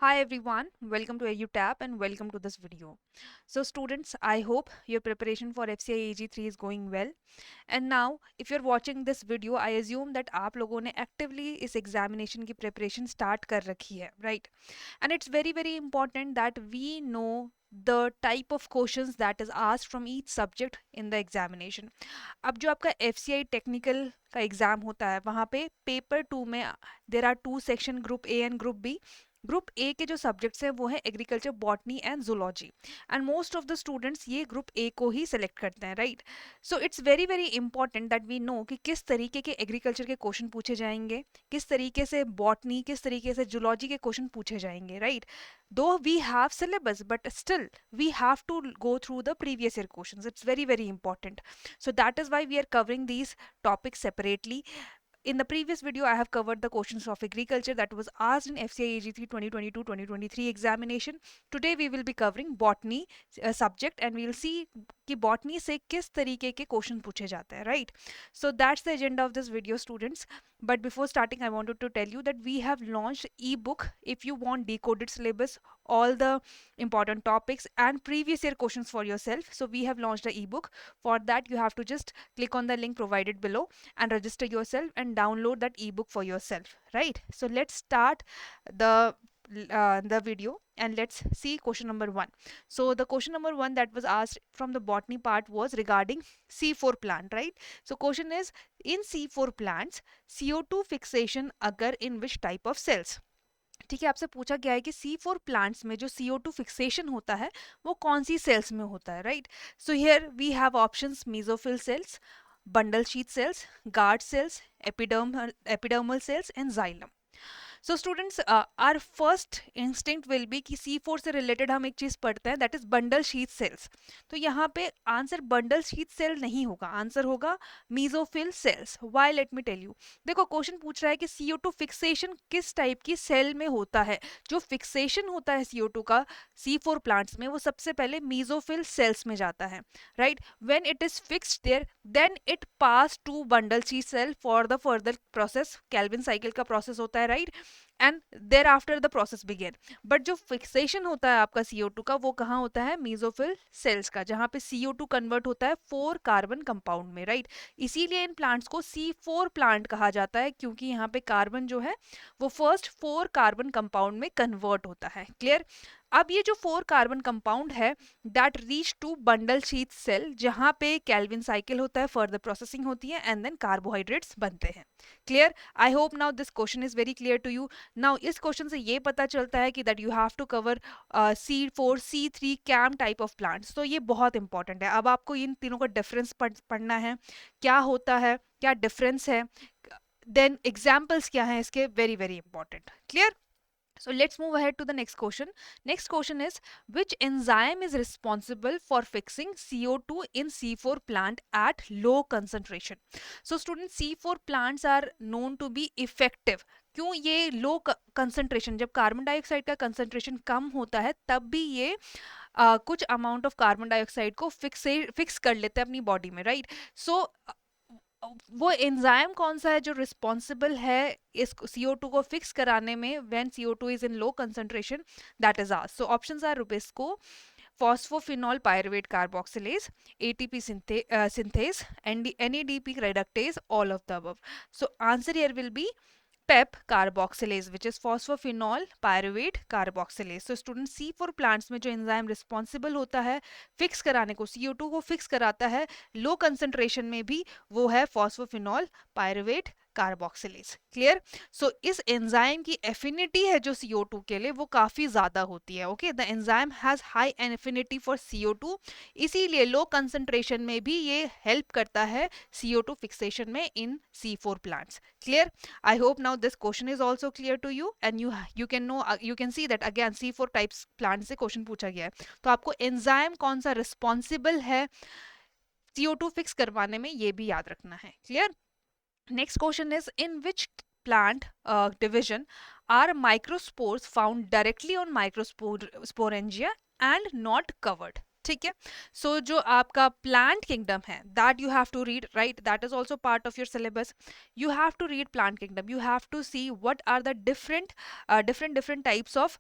Hi everyone, welcome to EduTap and welcome to this video. So students, I hope your preparation for FCI AG3 is going well. And now, if you're watching this video, I assume that आप लोगों ने actively इस examination की preparation start कर रखी है, right? And it's very important that we know the type of questions that is asked from each subject in the examination. अब जो आपका FCI technical का एग्जाम होता है वहाँ पे पेपर 2 में there are two section group A and group B. Group A के जो सब्जेक्ट्स हैं वो है agriculture botany and zoology and most of the students ये ग्रुप ए को ही सिलेक्ट करते हैं, right? So it's very important that we know कि किस तरीके के एग्रीकल्चर के क्वेश्चन पूछे जाएंगे, किस तरीके से बॉटनी, किस तरीके से जूलॉजी के क्वेश्चन पूछे जाएंगे, right? Though we have syllabus but still we have to go through the previous year questions. It's very important. So that is why we are covering these topics separately. In the previous video, I have covered the questions of agriculture that was asked in FCI AG3 2022-2023 examination. Today we will be covering botany subject and we will see कि botany से किस तरीके के question पूछे जाते हैं, right? So that's the agenda of this video, students. But before starting, I wanted to tell you that we have launched ebook if you want decoded syllabus, all the important topics and previous year questions for yourself. So we have launched the ebook. For that, you have to just click on the link provided below and register yourself and download that ebook for yourself, right? So let's start the video and let's see question number 1. So the question number 1 that was asked from the botany part was regarding C4 plant, right? So question is, in C4 plants CO2 fixation occur in which type of cells? ठीक है, आपसे पूछा गया है कि C4 plants में जो CO2 fixation होता है वो कौन सी सेल्स में होता है, right? So here we have options mesophyll cells, bundle sheath cells, guard cells, epidermal cells and xylem. So students, our first instinct will be कि C4 से related हम एक चीज पढ़ते हैं, that is bundle sheath cells. तो यहाँ पे आंसर bundle sheath cell नहीं होगा, आंसर होगा mesophil cells. Why? Let me tell you. देखो क्वेश्चन पूछ रहा है कि CO2 फिक्सेशन किस टाइप की सेल में होता है. जो फिक्सेशन होता है CO2 का C4 प्लांट्स में वो सबसे पहले mesophil cells में जाता है, right? When it is fixed there, then it pass to bundle sheath cell for the further process. Calvin cycle का process होता है, right? And there after the process began. But जो फिक्सेशन होता है आपका CO2 का वो कहाँ होता है? मेसोफिल सेल्स का, जहाँ पे CO2 कन्वर्ट होता है 4 कार्बन कंपाउंड में, राइट? इसीलिए इन प्लांट्स को C4 प्लांट कहा जाता है क्योंकि यहाँ पे कार्बन जो है वो फर्स्ट 4 कार्बन कंपाउंड में कन्वर्ट होता है. क्लियर? अब ये जो 4 कार्बन कंपाउंड है that reach to bundle sheath cell जहाँ पे कैल्विन साइकिल होता है, फर्दर प्रोसेसिंग होती है एंड देन कार्बोहाइड्रेट्स बनते हैं. Clear? I hope now this question is very clear to you. Now इस क्वेश्चन से ये पता चलता है कि that you have to cover C4 C3 CAM type of plants. तो ये बहुत इंपॉर्टेंट है. अब आपको इन तीनों का डिफरेंस पढ़ना है, क्या होता है, क्या डिफरेंस है, देन एग्जाम्पल्स क्या हैं इसके, very important. Clear? So let's move ahead to the next question. Next question is, which enzyme is responsible for fixing CO2 in C4 plant at low concentration? So students, C4 plants are known to be effective. क्यों? ये low concentration, जब carbon dioxide का concentration कम होता है तब भी ये कुछ अमाउंट ऑफ कार्बन डाइऑक्साइड को फिक्स कर लेते हैं अपनी बॉडी में, राइट? सो वो एंजाइम कौन सा है जो रिस्पॉन्सिबल है इस CO2 को फिक्स कराने में when CO2 is in low concentration? That is asked. So options are rubisco, phosphophenol pyruvate carboxylase, ATP synthase, and NADP reductase, all of the above. So answer here will be PEP carboxylase, which is phosphophenol pyruvate carboxylase. So students, C4 plants में जो enzyme responsible होता है fix कराने को, CO2 को fix कराता है low concentration में भी, वो है phosphophenol pyruvate कार्बोक्सिलेज. क्लियर? सो इस एंजाइम की एफिनिटी है जो CO2 के लिए वो काफी ज्यादा होती है. Okay, the enzyme has high affinity for CO2, इसीलिए लो कंसंट्रेशन में भी ये हेल्प करता है CO2 फिक्सेशन में इन C4 plants. Clear? I hope now this question is also clear to you and you can know, you can see that again C4 types plant से question पूछा गया है. तो आपको एंजाइम कौन सा रिस्पॉन्सिबल है CO2 फिक्स करवाने में ये भी याद रखना है. Clear? Next question is, in which plant division are microspores found directly on microsporangia and not covered? ठीक है. सो जो आपका प्लांट किंगडम है that you have to read, right? That is also part of your syllabus. You have to read plant kingdom. You have to see what are the different types of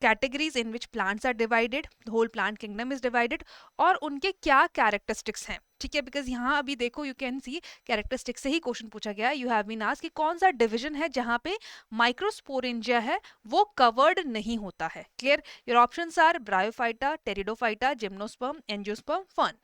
categories in which plants are divided, whole plant kingdom is divided, और उनके क्या characteristics हैं, ठीक है, because यहाँ अभी देखो you can see characteristics से ही क्वेश्चन पूछा गया है। यू हैव बीन आस्क्ड कि कौन सा डिवीजन है जहाँ पे माइक्रोस्पोरेंजिया है वो कवर्ड नहीं होता है। Clear? Your options are bryophyta, pteridophyta, gymnosperm, angiosperm, fern,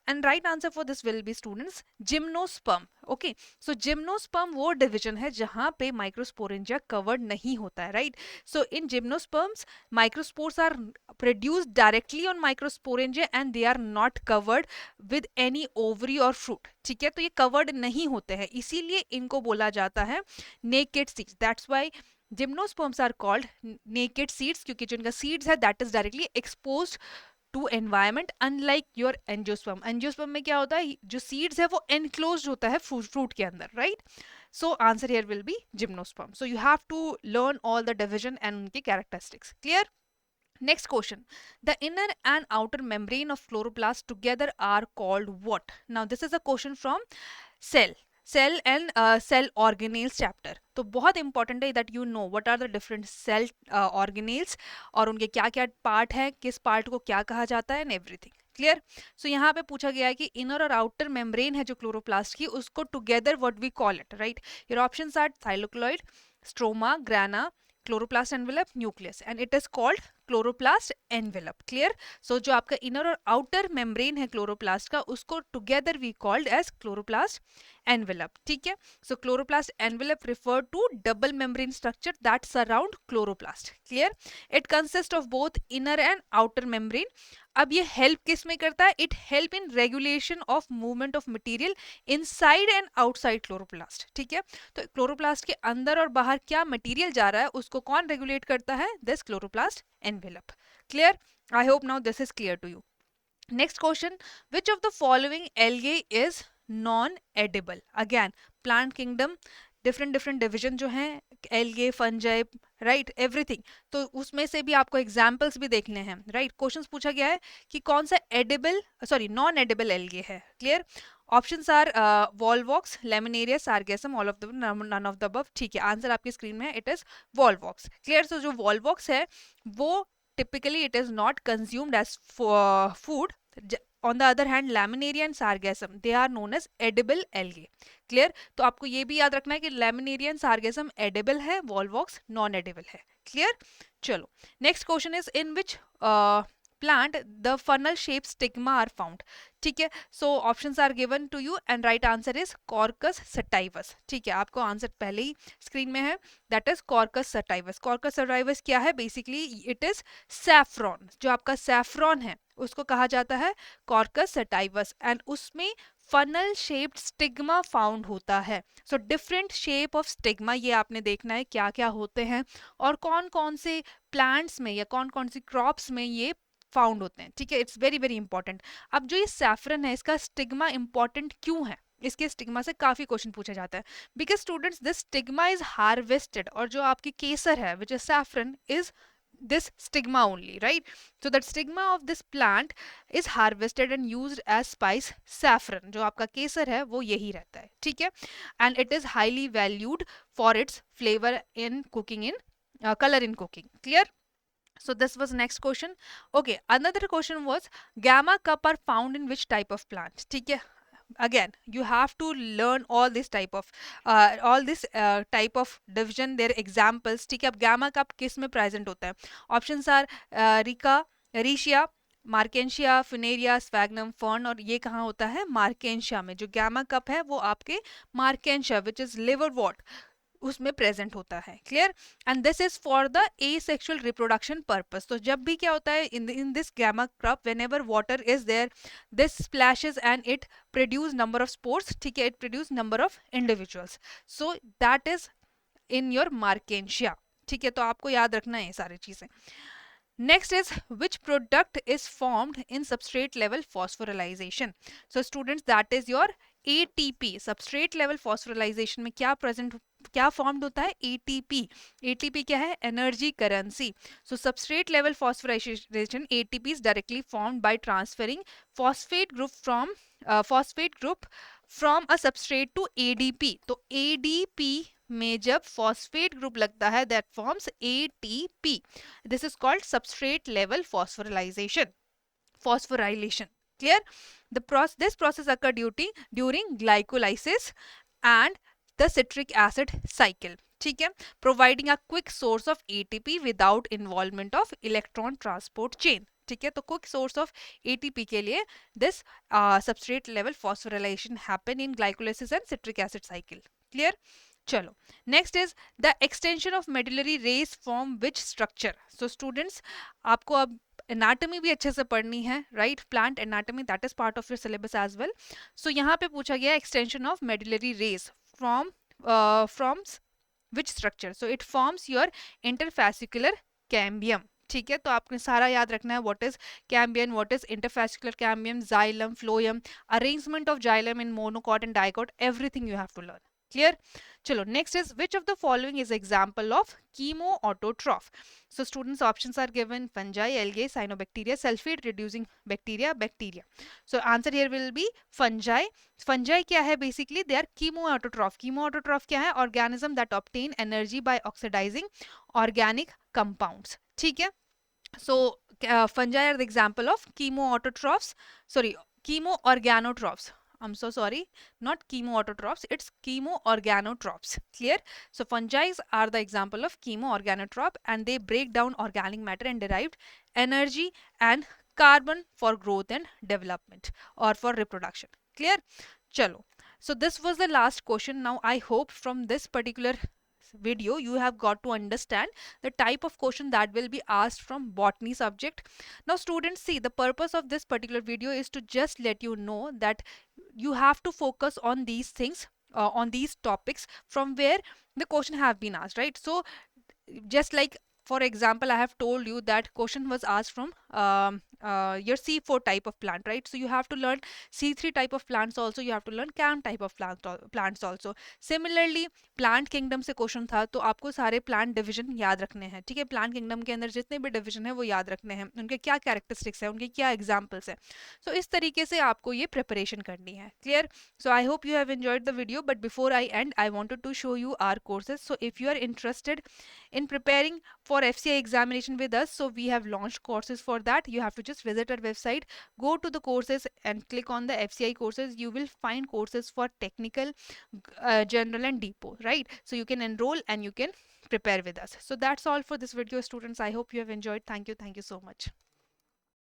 and right answer for this will be students gymnosperm. Okay, so gymnosperm वो डिवीजन है जहाँ पे माइक्रोस्पोरेंजिया कवर्ड नहीं होता है, right? So in gymnosperms, microspores are produced directly on microsporangia and they are not covered with any ovary or fruit. ठीक है, तो ये covered नहीं होते हैं, इसीलिए इनको बोला जाता है naked seeds. That's why gymnosperms are called naked seeds, क्योंकि जो इनका seeds है that is directly exposed to environment, unlike your angiosperm. Angiosperm में क्या होता है, जो सीड्स है वो एनक्लोज्ड होता है फ्रूट के अंदर, right? So answer here will be gymnosperm. So you have to learn all the division and उनके characteristics. Clear? Next question. The inner and outer membrane of chloroplast together are called what? Now this is a question from cell and cell organelles chapter. तो बहुत important है that you know what are the different cell organelles और उनके क्या क्या part है, किस part को क्या कहा जाता है, and everything. क्लियर? सो यहाँ पे पूछा गया है कि इनर और आउटर मेम्ब्रेन है जो क्लोरोप्लास्ट की, उसको together what we call it, right? Your options are thylakoid, stroma, grana, chloroplast envelope, nucleus, and it is called chloroplast envelope. Clear? So जो आपका इनर और आउटर मेम्ब्रेन है क्लोरोप्लास्ट का, उसको together we called as chloroplast envelope. ठीक है, so chloroplast envelope refer to double membrane structure that surround chloroplast. Clear? It consists of both inner and outer membrane. अब ये हेल्प किस में करता है? It help in regulation of movement of material inside and outside chloroplast. ठीक है, तो chloroplast के अंदर और बाहर क्या मटेरियल जा रहा है उसको कौन रेगुलेट करता है? This chloroplast envelope. Clear? I hope now this is clear to you. Next question, which of the following algae is non edible? Again plant kingdom, different different division जो हैं, एल्गे, फंजाई, राइट, एवरीथिंग, तो उसमें से भी आपको examples भी देखने हैं, राइट? क्वेश्चंस पूछा गया है कि कौन सा edible, sorry non edible algae है। Clear? Options are volvox, laminaria, sargassum, all of the none of the above. ठीक है, आंसर आपकी स्क्रीन में है, it is volvox. Clear? So जो वॉलवॉक्स है वो typically it is not consumed as food. On the other hand, laminaria and sargassum, they are known as edible algae. Clear? तो आपको ये भी याद रखना है कि laminaria and sargassum edible है, volvox non edible है। Clear? चलो, next question is in which plant the funnel shaped stigma are found? ठीक है, so options are given to you and right answer is Corcus sativus. ठीक है, आपको answer पहले ही screen में है, that is Corcus sativus. Corcus sativus क्या है? Basically it is saffron. जो आपका saffron है उसको कहा जाता है Corcus sativus and उसमें फनल शेप्ड स्टिग्मा फाउंड होता है। So different shape of stigma, ये आपने देखना है क्या क्या होते हैं और कौन कौन से प्लांट्स में या कौन कौन सी क्रॉप्स में ये फाउंड होते हैं। ठीक है, इट्स वेरी वेरी इंपॉर्टेंट। अब जो ये सैफरन है इसका स्टिग्मा इंपॉर्टेंट क्यों है? इसके स्टिग्मा से काफी क्वेश्चन पूछा जाता है, because students this stigma is harvested, और जो आपकी केसर है which is saffron is this stigma only, right? So that stigma of this plant is harvested and used as spice saffron. जो आपका केसर है वो यही रहता है। ठीक है, and it is highly valued for its flavor in cooking, in color in cooking. Clear? So this was next question. Okay, another question was gamma cup are found in which type of plant? ठीक है, again you have to learn all this type of division, their examples. ठीक है, अब gamma cup किस में present होता है? Options are riccia, riccia, marchantia, funaria, sphagnum, fern, और ये कहाँ होता है? मार्केंशिया में। जो गैमा कप है वो आपके मार्केंशिया विच इज लिवरवॉर्ट उसमें प्रेजेंट होता है। Clear? And this is for the asexual reproduction purpose. तो जब भी क्या होता है in this gemma cup, whenever water is there, this splashes and it produce number of spores. ठीक है, it produce number of individuals, so that is in your marchantia. ठीक है, तो आपको याद रखना है ये सारी चीजें। Next is which product is formed in substrate level phosphorylation? So students, that is your ATP. Substrate level phosphorylation में क्या formed होता है? ATP. ATP क्या है? Energy currency. So substrate level phosphorylation, ATP is directly formed by transferring phosphate group from a substrate to ADP. तो ADP में जब phosphate group लगता है that forms ATP. This is called substrate level phosphorylation. Clear? This process occur during glycolysis and the citric acid cycle. ठीक है, providing a quick source of ATP without involvement of electron transport chain. ठीक है, तो quick source of ATP के लिए this substrate level phosphorylation happen in glycolysis and citric acid cycle. Clear? चलो, next is the extension of medullary rays form which structure. So students, आपको अब anatomy भी अच्छे से पढ़नी है, राइट? Plant anatomy, that is part of your syllabus as well. So यहाँ पे पूछा गया extension of medullary rays from forms which structure. So it forms your interfascicular cambium. ठीक है, तो आपने सारा याद रखना है. What is cambium, what is interfascicular cambium, xylem, phloem, arrangement of xylem in monocot and dicot, everything you have to learn. Clear? चलो, next is which of the following is example of chemoautotroph. So students, options are given: fungi, algae, cyanobacteria, sulfate reducing bacteria, bacteria. So answer here will be fungi. Fungi क्या है? Basically they are chemoautotroph. Chemoautotroph क्या है? Organism that obtain energy by oxidizing organic compounds. ठीक है, so fungi are the example of chemoautotrophs. Sorry, chemoorganotrophs. I'm so sorry, not chemoautotrophs, it's chemoorganotrophs. Clear? So fungi are the example of chemoorganotroph, and they break down organic matter and derived energy and carbon for growth and development or for reproduction. Clear? Chalo. So this was the last question. Now I hope from this particular video you have got to understand the type of question that will be asked from botany subject. Now students, see, the purpose of this particular video is to just let you know that you have to focus on these things, on these topics from where the question have been asked, right? So just like, for example, I have told you that question was asked from your C4 type of plant, right? So you have to learn C3 type of plants also, you have to learn CAM type of plants also. Similarly, plant kingdom से question था, तो आपको सारे plant division याद रखने हैं. ठीक है, प्लांट किंगडम के अंदर जितने भी डिवीजन है वो याद रखने हैं, उनके क्या कैरेक्टरिस्टिक्स है, उनके क्या एग्जाम्पल्स है. सो इस तरीके से आपको ये प्रिपरेशन करनी है. Clear? So I hope you have enjoyed the video, but before I end I wanted to show you our courses. So if you are interested in preparing for FCI examination with us, so we have launched courses for that. You have to just visit our website, go to the courses and click on the FCI courses. You will find courses for technical, general and depot, right? So you can enroll and you can prepare with us. So that's all for this video, students. I hope you have enjoyed. Thank you so much.